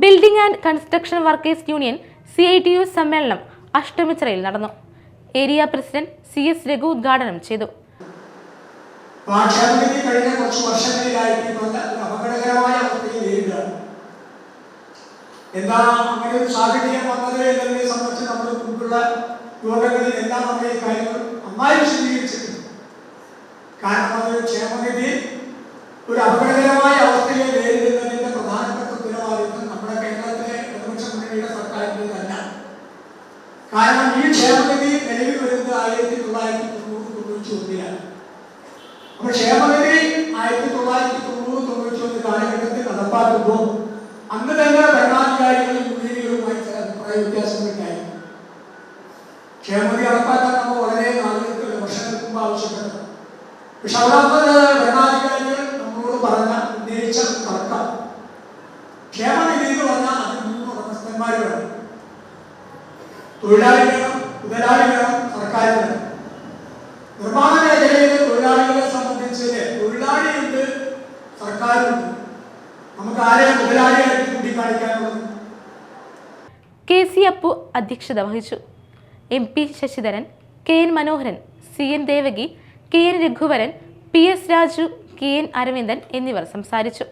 Building and construction workers union CITU സമ്മേളനം അഷ്ടമിച്ചിറയിൽ നടന്നു. Area president CS Raghu ഉദ്ഘാടനം ചെയ്തു. കഴിഞ്ഞ കുറച്ച് വർഷങ്ങളിലായിട്ട് അപകടകരമായ അവസ്ഥയിൽ നേരിടുകയാണ്. എന്താണ് അങ്ങനെ ഒരു സാഹചര്യം വന്നത് എന്നതിനെ സംബന്ധിച്ച് നമ്മൾ മുമ്പുള്ള യോഗങ്ങളിൽ എല്ലാം നമ്മൾ ഈ കാര്യങ്ങൾ നന്നായി വിശദീകരിച്ചിട്ടുണ്ട്. കാരണം അത് ക്ഷേമനിധി ഒരു അപകടകരമായ അവസ്ഥയെ നേരിടുന്നതിന്റെ പ്രധാനപ്പെട്ട ഉത്തരവാദിത്വം നമ്മുടെ കേരളത്തിലെ ഇടതുപക്ഷ മുന്നണിയുടെ സർക്കാരിന്റെ തന്നെ. കാരണം ഈ ക്ഷേമനിധി നിലവിൽ വരുന്നത് 1991 അപ്പൊ ക്ഷേമനിധി 1990-91 കാലഘട്ടത്തിൽ നടപ്പാക്കുമ്പോൾ അന്ന് തന്നെ ഭരണാധികാരികളും യൂണിയനുകളുമായി ചില അഭിപ്രായ വ്യത്യാസങ്ങളുണ്ടായി. ക്ഷേമനിധി നടപ്പാക്കാൻ നമ്മൾ വളരെ നാളുകൾക്ക് വർഷങ്ങൾക്ക് മുമ്പ് ആവശ്യപ്പെട്ടത്. പക്ഷെ അവിടെ ഭരണാധികാരികൾ നമ്മളോട് ഉന്നയിച്ച തർക്കം ക്ഷേമനിധി എന്ന് പറഞ്ഞാൽ അത് 3 ഉടമസ്ഥന്മാർ വേണം. തൊഴിലാളി വേണം, മുതലാളി വേണം, സർക്കാർ വേണം. നിർമ്മാണ മേഖലയിലെ തൊഴിലാളികളെ സംബന്ധിച്ച് തൊഴിലാളിയുണ്ട്, സർക്കാരുണ്ട്. നമുക്ക് ആരെയും മുതലാളിയായിട്ട് ചൂണ്ടിക്കാണിക്കാനുള്ളത്. KC അപ്പു അധ്യക്ഷത വഹിച്ചു. MP ശശിധരൻ, KN മനോഹരൻ, CN Devaki, KN Raghuvaran, PS Raju, KN Aravindan എന്നിവർ സംസാരിച്ചു.